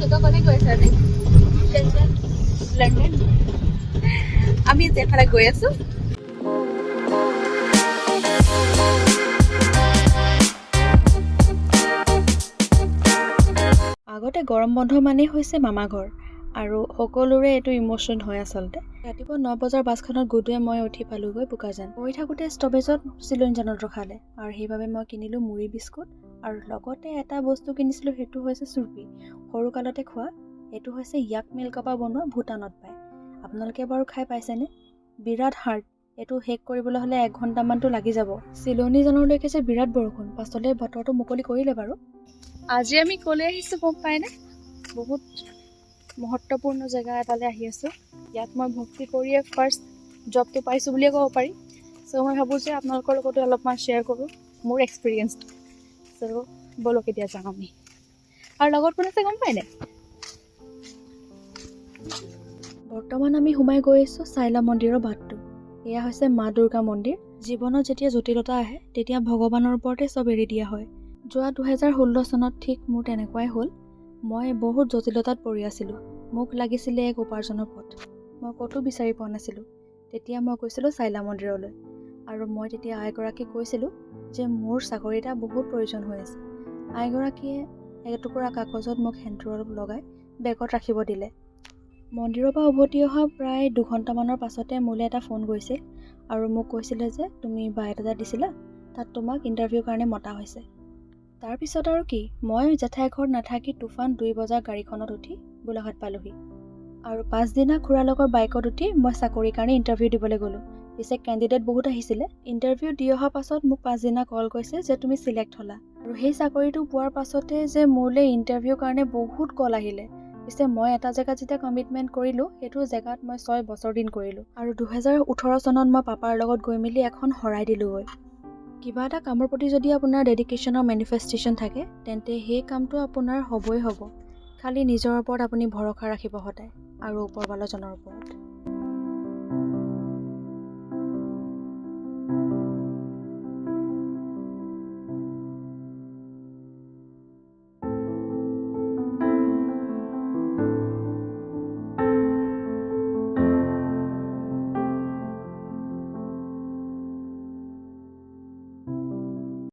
দুটো কোনে গৈছে আজি লণ্ডন আমি যেফালে গৈ আছো আগতে গৰম বন্ধ মানেই হৈছে মামা ঘৰ আৰু সকলোৰে এইটো ইমোশ্যন হয় আচলতে ৰাতিপুৱা 9 বজাৰ বাছখনত গুডুৱে মই উঠি পালোগৈ বোকাজান গৈ থাকোঁতে ষ্টপেজত চিলনীজানত ৰখালে আৰু সেইবাবে মই কিনিলোঁ মুড়ি বিস্কুট আৰু লগতে এটা বস্তু কিনিছিলোঁ সেইটো হৈছে চুৰ্পি সৰুকালতে খোৱা এইটো হৈছে য়াক মিল্কৰ পৰা বনোৱা ভূটানত পায় আপোনালোকে বাৰু খাই পাইছেনে বিৰাট হাৰ্ড এইটো শেষ কৰিবলৈ হ'লে 1 ঘণ্টামানটো লাগি যাব চিলনীজানলৈকে যে বিৰাট বৰষুণ পাছলৈ বতৰটো মুকলি কৰিলে বাৰু আজি আমি ক'লৈ আহিছোঁ গম পায়নে বহুত মহত্বপূৰ্ণ জেগা এটালৈ আহি আছোঁ ইয়াত মই ভক্তি কৰিয়ে ফাৰ্ষ্ট জবটো পাইছোঁ বুলিয়ে ক'ব পাৰি চ' মই ভাবোঁ যে আপোনালোকৰ লগতো অলপমান শ্বেয়াৰ কৰোঁ মোৰ এক্সপিৰিয়েঞ্চটো চ' ব'লক এতিয়া যাওঁ আমি আৰু লগত কোন আছে গম পায়নে বৰ্তমান আমি সোমাই গৈ আছোঁ চাইলা মন্দিৰৰ বাটটো এয়া হৈছে মা দুৰ্গা মন্দিৰ জীৱনত যেতিয়া জটিলতা আহে তেতিয়া ভগৱানৰ ওপৰতে চব এৰি দিয়া হয় যোৱা 2016 চনত ঠিক মোৰ তেনেকুৱাই হ'ল মই বহুত জটিলতাত পৰি আছিলোঁ মোক লাগিছিলে এক উপাৰ্জনৰ পথ মই ক'তো বিচাৰি পোৱা নাছিলোঁ তেতিয়া মই গৈছিলোঁ চাইলা মন্দিৰলৈ আৰু মই তেতিয়া আইগৰাকীক কৈছিলোঁ যে মোৰ চাকৰি এটা বহুত প্ৰয়োজন হৈ আছে আইগৰাকীয়ে এটুকুৰা কাগজত মোক সেন্দুৰ লগাই বেগত ৰাখিব দিলে মন্দিৰৰ পৰা উভতি অহা প্ৰায় 2 ঘণ্টামানৰ পাছতে মোলৈ এটা ফোন গৈছিল আৰু মোক কৈছিলে যে তুমি বায়'ডাটা দিছিলা তাত তোমাক ইণ্টাৰভিউৰ কাৰণে মতা হৈছে তাৰপিছত আৰু কি মই জেঠাই ঘৰত নাথাকি তুফান 2 বজাৰ গাড়ীখনত উঠি গোলাঘাট পালোহি আৰু পাছদিনা খুৰাৰ লগৰ বাইকত উঠি মই চাকৰিৰ কাৰণে ইণ্টাৰভিউ দিবলৈ গ'লোঁ পিছে কেণ্ডিডেট বহুত আহিছিলে ইণ্টাৰভিউ দি অহাৰ পাছত মোক পাছদিনা কল কৰিছে যে তুমি চিলেক্ট হ'লা আৰু সেই চাকৰিটো পোৱাৰ পাছতে যে মোলৈ ইণ্টাৰভিউৰ কাৰণে বহুত কল আহিলে পিছে মই এটা জেগাত যেতিয়া কমিটমেণ্ট কৰিলোঁ সেইটো জেগাত মই 6 বছৰ দিন কৰিলোঁ আৰু 2018 চনত মই পাপাৰ লগত গৈ মেলি এখন শৰাই দিলোঁগৈ কিবা এটা কামৰ প্ৰতি যদি আপোনাৰ ডেডিকেশ্যনৰ মেনিফেষ্টেশ্যন থাকে তেন্তে সেই কামটো আপোনাৰ হ'বই হ'ব খালি নিজৰ ওপৰত আপুনি ভৰসা ৰাখিব সদায় আৰু ওপৰৱালাজনৰ ওপৰত